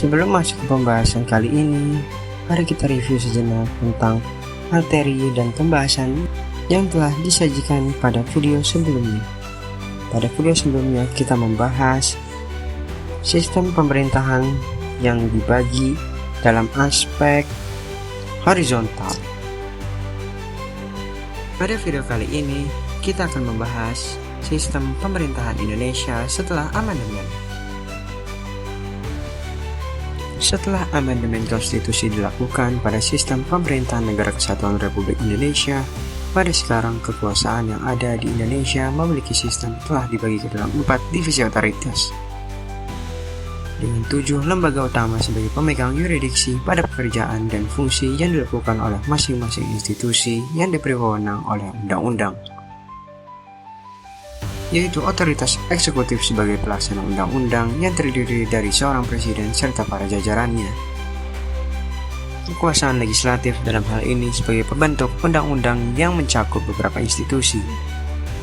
Sebelum masuk ke pembahasan kali ini, mari kita review sejenak tentang materi dan pembahasan yang telah disajikan pada video sebelumnya. Pada video sebelumnya kita membahas sistem pemerintahan yang dibagi dalam aspek horizontal. Pada video kali ini kita akan membahas sistem pemerintahan Indonesia setelah amandemen. Setelah amandemen konstitusi dilakukan pada sistem pemerintahan Negara Kesatuan Republik Indonesia, pada sekarang kekuasaan yang ada di Indonesia memiliki sistem telah dibagi ke dalam 4 divisi otoritas dengan 7 lembaga utama sebagai pemegang yurisdiksi pada pekerjaan dan fungsi yang dilakukan oleh masing-masing institusi yang diberi wewenang oleh undang-undang, yaitu otoritas eksekutif sebagai pelaksana undang-undang yang terdiri dari seorang presiden serta para jajarannya. Kekuasaan legislatif dalam hal ini sebagai pembentuk undang-undang yang mencakup beberapa institusi,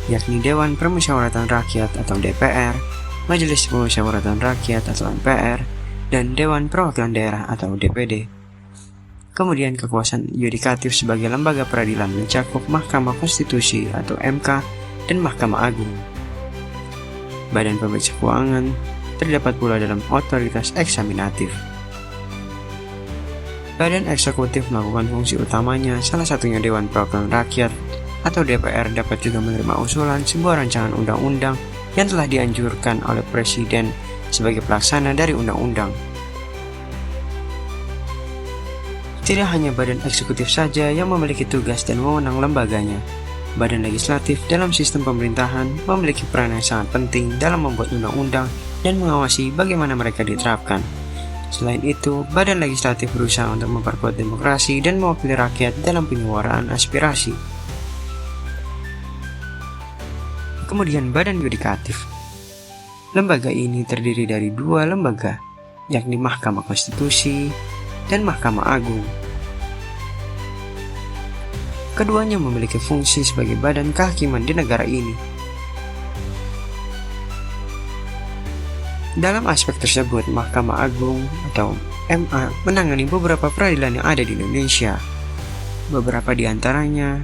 yakni Dewan Permusyawaratan Rakyat atau DPR, Majelis Permusyawaratan Rakyat atau MPR, dan Dewan Perwakilan Daerah atau DPD. Kemudian kekuasaan yudikatif sebagai lembaga peradilan mencakup Mahkamah Konstitusi atau MK dan Mahkamah Agung. Badan Pemeriksa Keuangan terdapat pula dalam otoritas eksaminatif. Badan eksekutif melakukan fungsi utamanya, salah satunya Dewan Perwakilan Rakyat atau DPR dapat juga menerima usulan sebuah rancangan undang-undang yang telah dianjurkan oleh Presiden sebagai pelaksana dari undang-undang. Tidak hanya badan eksekutif saja yang memiliki tugas dan wewenang lembaganya, badan legislatif dalam sistem pemerintahan memiliki peran yang sangat penting dalam membuat undang-undang dan mengawasi bagaimana mereka diterapkan. Selain itu, badan legislatif berusaha untuk memperkuat demokrasi dan mewakili rakyat dalam penyuaraan aspirasi. Kemudian badan yudikatif. Lembaga ini terdiri dari 2 lembaga, yakni Mahkamah Konstitusi dan Mahkamah Agung. Keduanya memiliki fungsi sebagai badan kehakiman di negara ini. Dalam aspek tersebut, Mahkamah Agung atau MA menangani beberapa peradilan yang ada di Indonesia. Beberapa di antaranya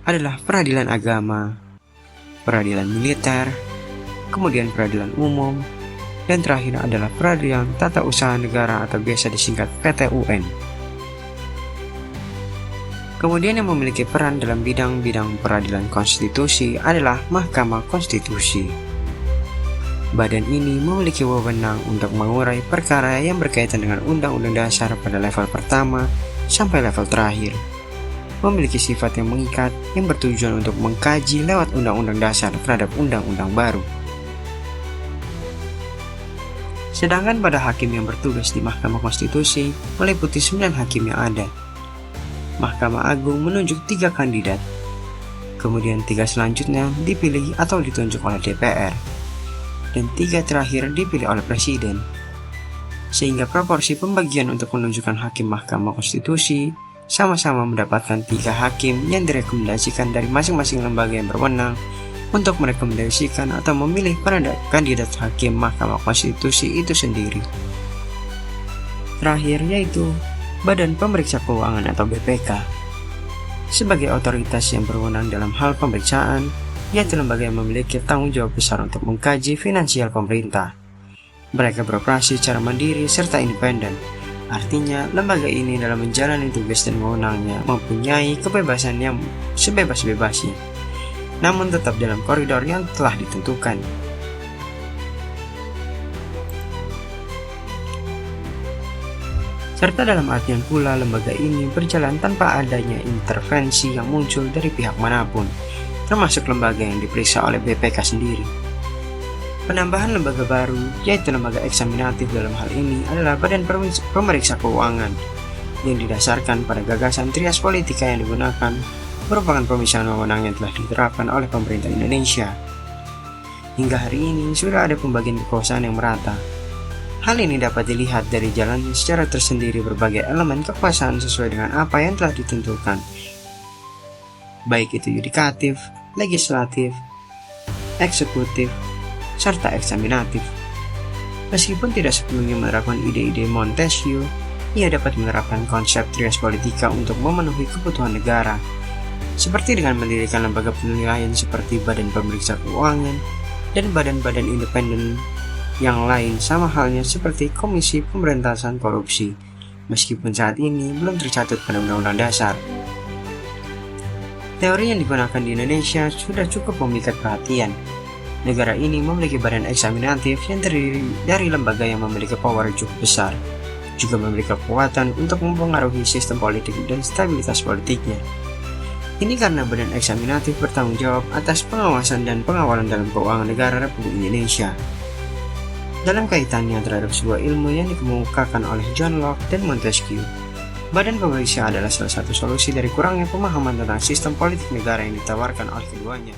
adalah peradilan agama, peradilan militer, kemudian peradilan umum, dan terakhir adalah peradilan tata usaha negara atau biasa disingkat PT-UN. Kemudian yang memiliki peran dalam bidang-bidang peradilan konstitusi adalah Mahkamah Konstitusi. Badan ini memiliki wewenang untuk mengurai perkara yang berkaitan dengan Undang-Undang Dasar pada level pertama sampai level terakhir. Memiliki sifat yang mengikat yang bertujuan untuk mengkaji lewat Undang-Undang Dasar terhadap undang-undang baru. Sedangkan pada hakim yang bertugas di Mahkamah Konstitusi meliputi 9 hakim yang ada. Mahkamah Agung menunjuk 3 kandidat, kemudian 3 selanjutnya dipilih atau ditunjuk oleh DPR, dan 3 terakhir dipilih oleh Presiden. Sehingga proporsi pembagian untuk menunjukkan hakim Mahkamah Konstitusi sama-sama mendapatkan 3 hakim yang direkomendasikan dari masing-masing lembaga yang berwenang untuk merekomendasikan atau memilih kandidat hakim Mahkamah Konstitusi itu sendiri. Terakhir yaitu Badan Pemeriksa Keuangan atau BPK. Sebagai otoritas yang berwenang dalam hal pemeriksaan, yaitu lembaga yang memiliki tanggung jawab besar untuk mengkaji finansial pemerintah. Mereka beroperasi secara mandiri serta independen. Artinya, lembaga ini dalam menjalani tugas dan wewenangnya mempunyai kebebasan yang sebebas-bebasnya, namun tetap dalam koridor yang telah ditentukan. Serta dalam artian pula lembaga ini berjalan tanpa adanya intervensi yang muncul dari pihak manapun, termasuk lembaga yang diperiksa oleh BPK sendiri. Penambahan lembaga baru, yaitu lembaga eksaminatif dalam hal ini adalah Badan Pemeriksa Keuangan, yang didasarkan pada gagasan trias politika yang digunakan, merupakan pemisahan wewenang yang telah diterapkan oleh pemerintah Indonesia. Hingga hari ini sudah ada pembagian kekuasaan yang merata. Hal ini dapat dilihat dari jalannya secara tersendiri berbagai elemen kekuasaan sesuai dengan apa yang telah ditentukan, baik itu yudikatif, legislatif, eksekutif, serta eksaminatif. Meskipun tidak sepenuhnya menerapkan ide-ide Montesquieu, ia dapat menerapkan konsep trias politika untuk memenuhi kebutuhan negara, seperti dengan mendirikan lembaga penilaian seperti Badan Pemeriksa Keuangan dan badan-badan independen yang lain, sama halnya seperti Komisi Pemberantasan Korupsi, meskipun saat ini belum tercatat pada Undang-Undang Dasar. Teori yang digunakan di Indonesia sudah cukup memikat perhatian. Negara ini memiliki badan eksaminatif yang terdiri dari lembaga yang memiliki power cukup besar, juga memiliki kekuatan untuk mempengaruhi sistem politik dan stabilitas politiknya. Ini karena badan eksaminatif bertanggung jawab atas pengawasan dan pengawalan dalam keuangan negara Republik Indonesia. Dalam kaitannya terhadap sebuah ilmu yang dikemukakan oleh John Locke dan Montesquieu, badan pemeriksa adalah salah satu solusi dari kurangnya pemahaman tentang sistem politik negara yang ditawarkan oleh keduanya.